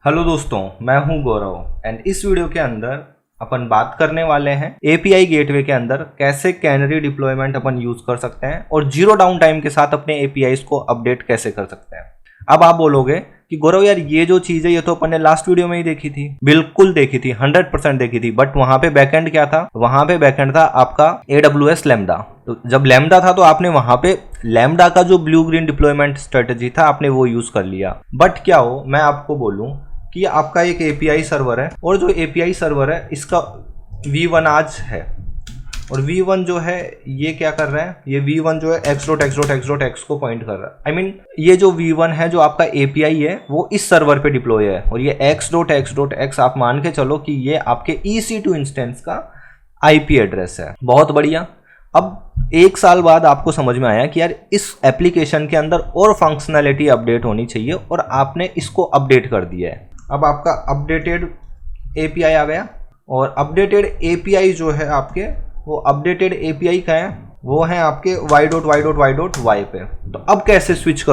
Hello दोस्तों, मैं हूं गौरव एंड इस वीडियो के अंदर अपन बात करने वाले हैं एपीआई गेटवे के अंदर कैसे कैनरी डिप्लॉयमेंट अपन यूज कर सकते हैं और जीरो डाउन टाइम के साथ अपने एपीआईज को अपडेट कैसे कर सकते हैं। अब आप बोलोगे कि गौरव यार ये जो चीज है ये तो अपन ने लास्ट वीडियो में ही देखी थी। बिल्कुल देखी थी, 100% देखी थी, बट वहां पे बैकएंड क्या था? वहां पे बैकएंड था आपका AWS लैम्डा। तो जब लैम्डा था तो आपने वहां पे लैम्डा का जो ब्लू ग्रीन डिप्लॉयमेंट स्ट्रेटेजी था आपने वो यूज कर लिया। बट क्या हो, मैं आपको बोलूं कि आपका एक एपीआई सर्वर है और जो एपीआई सर्वर है इसका V1 आज है और V1 जो है ये क्या कर रहा है? ये V1 जो है x को पॉइंट कर रहा है। आई मीन ये जो V1 है जो आपका एपीआई है वो इस सर्वर पे डिप्लॉय है और ये x.x आप मान के चलो कि ये आपके EC2 इंस्टेंस का आईपी एड्रेस है। बहुत बढ़िया। अब एक साल बाद आपको समझ में आया कि यार इस एप्लीकेशन के अंदर और फंक्शनैलिटी अपडेट होनी चाहिए और आपने इसको अपडेट कर दिया है। अब आपका अपडेटेड एपीआई आ गया और अपडेटेड एपीआई जो है आपके वो अपडेटेड एपीआई का है वो है आपके y.y.y पे। तो अब कैसे स्विच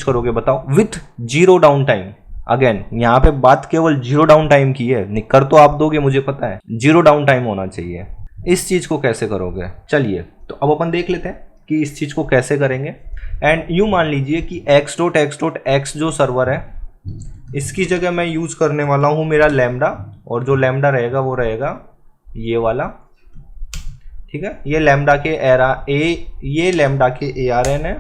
करोगे? बताओ? With zero down time. Again यहाँ पे बात केवल जीरो डाउन टाइम की है, निकर तो आप दोगे मुझे पता है, जीरो डाउन टाइम होना चाहिए। इस चीज को कैसे करोगे? चलिए तो अब अपन देख लेते हैं कि इस चीज को कैसे करेंगे। एंड यूं मान लीजिए कि x.x जो सर्वर है इसकी जगह मैं यूज करने वाला हूं मेरा लैम्डा, और जो लैम्डा रहेगा वो रहेगा ये वाला। ठीक है, ये लैम्डा के ARN है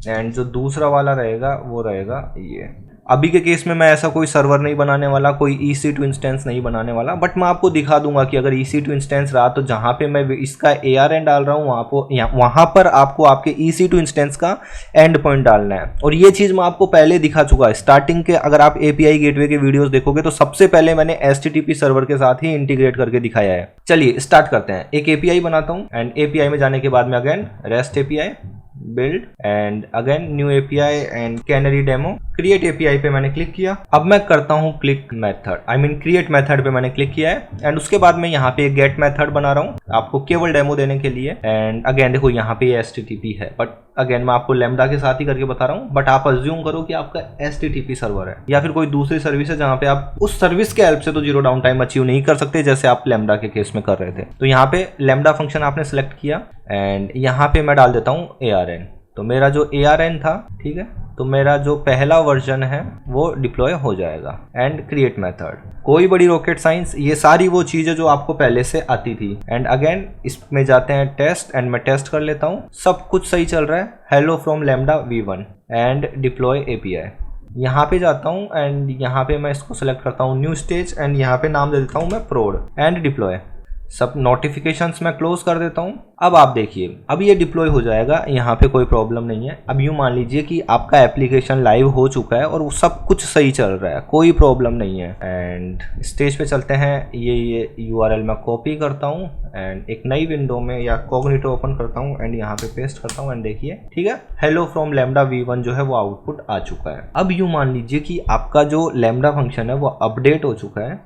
एंड जो दूसरा वाला रहेगा वो रहेगा ये। अभी के केस में मैं ऐसा कोई सर्वर नहीं बनाने वाला, कोई EC2 इंस्टेंस नहीं बनाने वाला, बट मैं आपको दिखा दूंगा कि अगर EC2 इंस्टेंस रहा तो जहां पे मैं इसका ARN डाल रहा हूं वहां पर आपको आपके EC2 इंस्टेंस का एंड पॉइंट डालना है। और ये चीज मैं आपको पहले दिखा चुका है स्टार्टिंग के। अगर आप API गेटवे के वीडियोस देखोगे तो सबसे पहले मैंने HTTP सर्वर के साथ ही इंटीग्रेट करके दिखाया है। चलिए स्टार्ट करते हैं। एक API बनाता हूं एंड API में जाने के बाद में again REST API build and again new API and canary demo create API पे मैंने क्लिक किया। अब मैं करता हूँ click method, I mean create method पे मैंने क्लिक किया है एंड उसके बाद मैं यहाँ पे एक गेट मेथड बना रहा हूँ आपको केवल डेमो देने के लिए। एंड अगेन देखो यहाँ पे HTTP है, बट अगेन मैं आपको लैम्डा के साथ ही करके बता रहा हूँ, बट आप अज्यूम करो कि आपका HTTP सर्वर है या फिर कोई दूसरी सर्विस है जहाँ पे आप उस सर्विस के हेल्प से तो जीरो डाउन टाइम अचीव नहीं कर सकते जैसे आप लैम्डा के केस में कर रहे थे। तो यहाँ पे लैम्डा फंक्शन आपने सेलेक्ट किया एंड यहाँ पे मैं डाल देता हूँ ARN। तो मेरा जो ARN था, ठीक है, तो मेरा जो पहला वर्जन है वो डिप्लॉय हो जाएगा। एंड क्रिएट मेथड, कोई बड़ी रॉकेट साइंस, ये सारी वो चीजें जो आपको पहले से आती थी। एंड अगेन इसमें जाते हैं टेस्ट एंड मैं टेस्ट कर लेता हूँ सब कुछ सही चल रहा है। Hello from lambda V1 and deploy API। यहाँ पे जाता हूँ एंड यहाँ पे मैं इसको सेलेक्ट करता हूँ न्यू स्टेज एंड यहाँ पे नाम दे देता हूँ मैं प्रोड एंड डिप्लॉय। सब नोटिफिकेशंस मैं क्लोज कर देता हूँ। अब आप देखिए अब ये डिप्लॉय हो जाएगा, यहाँ पे कोई प्रॉब्लम नहीं है। अब यूँ मान लीजिए कि आपका एप्लीकेशन लाइव हो चुका है और वो सब कुछ सही चल रहा है, कोई प्रॉब्लम नहीं है। एंड स्टेज पे चलते हैं। ये URL मैं कॉपी करता हूँ एंड एक नई विंडो में या कॉग्निटो ओपन करता हूँ एंड यहाँ पे पेस्ट करता हूँ एंड देखिए, ठीक है, हेलो फ्रॉम लैम्डा V1 जो है वो आउटपुट आ चुका है। अब यूँ मान लीजिए कि आपका जो लैम्डा फंक्शन है वो अपडेट हो चुका है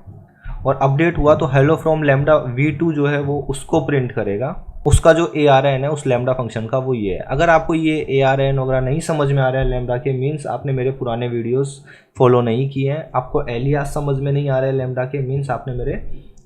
और अपडेट हुआ तो हेलो फ्रॉम लैम्डा V2 जो है वो उसको प्रिंट करेगा। उसका जो ARN है उस लैम्डा फंक्शन का वो ये है। अगर आपको ये ARN वगैरह नहीं समझ में आ रहा है लैम्डा के, मीन्स आपने मेरे पुराने वीडियोस फॉलो नहीं किए हैं। आपको एलियास समझ में नहीं आ रहा है लैम्डा के, मीन्स आपने मेरे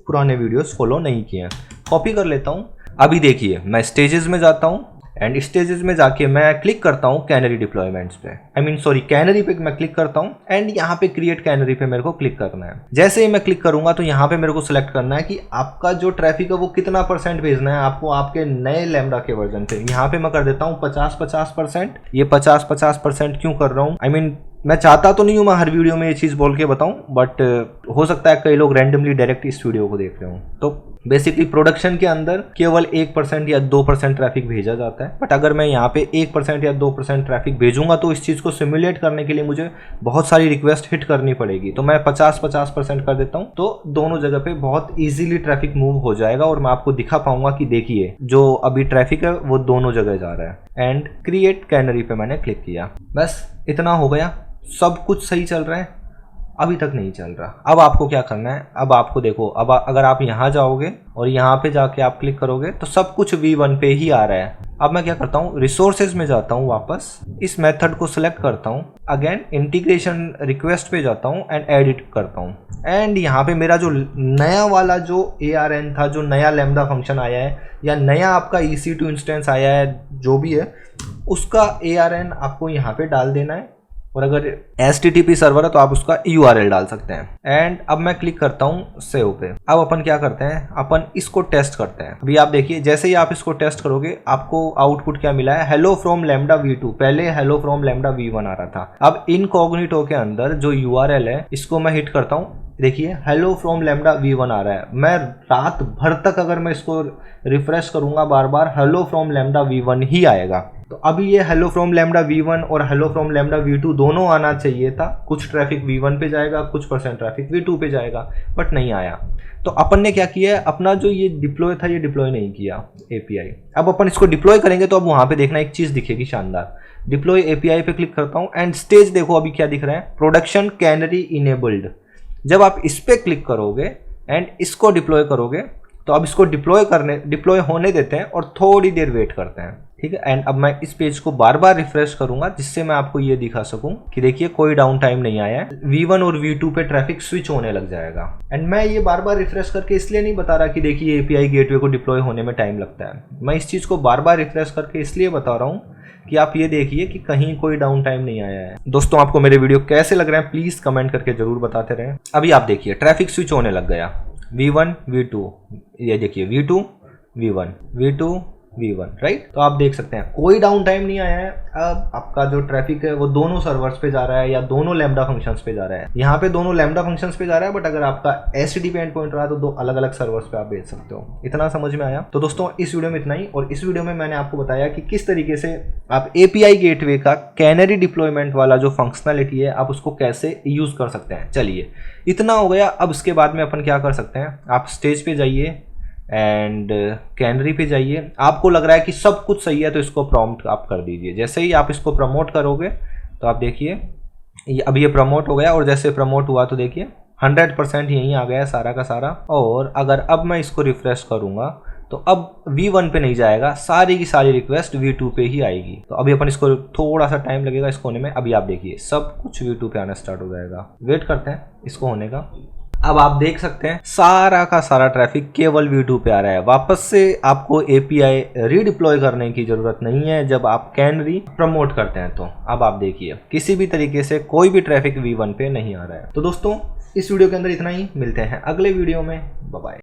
पुराने वीडियोस फॉलो नहीं किए हैं। कॉपी कर लेता हूँ। अभी देखिए मैं स्टेजेस में जाता हूँ एंड स्टेजेस में जाके मैं क्लिक करता हूँ कैनरी डिप्लॉयमेंट्स पे, कैनरी पे मैं क्लिक करता हूँ एंड यहाँ पे क्रिएट कैनरी पे मेरे को क्लिक करना है। जैसे ही मैं क्लिक करूंगा तो यहाँ पे मेरे को सिलेक्ट करना है कि आपका जो ट्रैफिक है वो कितना % भेजना है आपको आपके नए लैम्डा के वर्जन पे। यहाँ पे मैं कर देता हूँ 50-50%। ये 50-50% क्यों कर रहा हूँ? आई मीन मैं चाहता तो नहीं हूँ मैं हर वीडियो में ये चीज़ बोल के बताऊँ, बट हो सकता है कई लोग रैंडमली डायरेक्ट इस वीडियो को देख रहे हो। तो बेसिकली प्रोडक्शन के अंदर केवल 1% या 2% ट्रैफिक भेजा जाता है, बट अगर मैं यहाँ पे 1% या 2% ट्रैफिक भेजूंगा तो इस चीज़ को सिमुलेट करने के लिए मुझे बहुत सारी रिक्वेस्ट हिट करनी पड़ेगी। तो मैं 50-50% कर देता हूँ तो दोनों जगह पे बहुत ईजिली ट्रैफिक मूव हो जाएगा और मैं आपको दिखा पाऊंगा कि देखिए जो अभी ट्रैफिक है वो दोनों जगह जा रहा है। एंड क्रिएट कैनरी पे मैंने क्लिक किया, बस इतना हो गया, सब कुछ सही चल रहा है। अभी तक नहीं चल रहा। अब आपको क्या करना है, अब आपको देखो, अब अगर आप यहाँ जाओगे और यहाँ पे जाके आप क्लिक करोगे तो सब कुछ V1 पे ही आ रहा है। अब मैं क्या करता हूँ, रिसोर्सेज में जाता हूँ, वापस इस मेथड को सिलेक्ट करता हूँ, अगेन इंटीग्रेशन रिक्वेस्ट पे जाता हूँ एंड एडिट करता हूँ। एंड यहाँ पे मेरा जो नया वाला जो ARN था, जो नया लैम्डा फंक्शन आया है या नया आपका EC2 इंस्टेंस आया है, जो भी है उसका ARN आपको यहाँ पे डाल देना है। और अगर HTTP सर्वर है तो आप उसका URL डाल सकते हैं। एंड अब मैं क्लिक करता हूँ सेव पे। अब अपन क्या करते हैं, अपन इसको टेस्ट करते हैं। अभी आप देखिए, जैसे ही आप इसको टेस्ट करोगे आपको आउटपुट क्या मिला है, हेलो फ्रॉम लैम्डा V2। पहले हेलो फ्रॉम लैम्डा V1 आ रहा था। अब इनकॉग्निटो के अंदर जो URL है इसको मैं हिट करता हूँ, देखिए हेलो फ्रॉम लैम्डा V1 आ रहा है। मैं रात भर तक अगर मैं इसको रिफ्रेश करूंगा बार बार, हेलो फ्रॉम लैम्डा V1 ही आएगा। तो अभी ये हेलो फ्रॉम लैम्डा V1 और हेलो फ्रॉम लैम्डा V2 दोनों आना चाहिए था। कुछ ट्रैफिक V1 पे जाएगा, कुछ % ट्रैफिक V2 पे जाएगा, बट नहीं आया। तो अपन ने क्या किया है, अपना जो ये डिप्लॉय था ये डिप्लॉय नहीं किया API। अब अपन इसको डिप्लॉय करेंगे तो अब वहां पे देखना एक चीज दिखेगी शानदार। डिप्लॉय API पे क्लिक करता हूँ एंड स्टेज देखो अभी क्या दिख रहा है, प्रोडक्शन कैनरी इनेबल्ड। जब आप इस पे क्लिक करोगे एंड इसको डिप्लॉय करोगे तो अब इसको डिप्लॉय होने देते हैं और थोड़ी देर वेट करते हैं, ठीक है। एंड अब मैं इस पेज को बार बार रिफ्रेश करूंगा जिससे मैं आपको ये दिखा सकूं कि देखिए कोई डाउन टाइम नहीं आया है। V1 और V2 पे ट्रैफिक स्विच होने लग जाएगा। एंड मैं ये बार बार रिफ्रेश करके इसलिए नहीं बता रहा कि देखिए API गेटवे को डिप्लॉय होने में टाइम लगता है। मैं इस चीज को बार बार रिफ्रेश करके इसलिए बता रहा हूँ कि आप ये देखिए कि कहीं कोई डाउन टाइम नहीं आया है। दोस्तों आपको मेरे वीडियो कैसे लग रहे हैं प्लीज कमेंट करके जरूर बताते रहें। अभी आप देखिए ट्रैफिक स्विच होने लग गया, V1 V2, ये देखिए V2 V1 V2 V1, right. तो आप देख सकते हैं कोई डाउन टाइम नहीं आया है। अब आपका जो ट्रैफिक है वो दोनों सर्वर्स पे जा रहा है या दोनों लैम्डा फंक्शंस पे जा रहा है। यहाँ पे दोनों लैम्डा फंक्शंस पे जा रहा है, बट अगर आपका HTTP एंड पॉइंट रहा है तो दो अलग अलग सर्वर्स पे आप भेज सकते हो। इतना समझ में आया? तो दोस्तों इस वीडियो में इतना ही। और इस वीडियो में मैंने आपको बताया कि किस तरीके से आप API गेटवे का कैनरी डिप्लॉयमेंट वाला जो फंक्शनलिटी है आप उसको कैसे यूज कर सकते हैं। चलिए इतना हो गया। अब इसके बाद में अपन क्या कर सकते हैं, आप स्टेज पे जाइए एंड कैनरी पे जाइए। आपको लग रहा है कि सब कुछ सही है तो इसको प्रॉम्प्ट आप कर दीजिए। जैसे ही आप इसको प्रमोट करोगे तो आप देखिए अब ये प्रमोट हो गया, और जैसे प्रमोट हुआ तो देखिए 100% यहीं आ गया है सारा का सारा। और अगर अब मैं इसको रिफ्रेश करूंगा तो अब V1 पे नहीं जाएगा, सारी की सारी रिक्वेस्ट V2 पे ही आएगी। तो अभी अपन इसको थोड़ा सा टाइम लगेगा इसको होने में। अभी आप देखिए सब कुछ V2 पे आना स्टार्ट हो जाएगा। वेट करते हैं इसको होने का। अब आप देख सकते हैं सारा का सारा ट्रैफिक केवल V2 पे आ रहा है। वापस से आपको API रीडिप्लॉय करने की जरूरत नहीं है जब आप कैनरी प्रमोट करते हैं। तो अब आप देखिए किसी भी तरीके से कोई भी ट्रैफिक V1 पे नहीं आ रहा है। तो दोस्तों इस वीडियो के अंदर इतना ही। मिलते हैं अगले वीडियो में। Bye bye.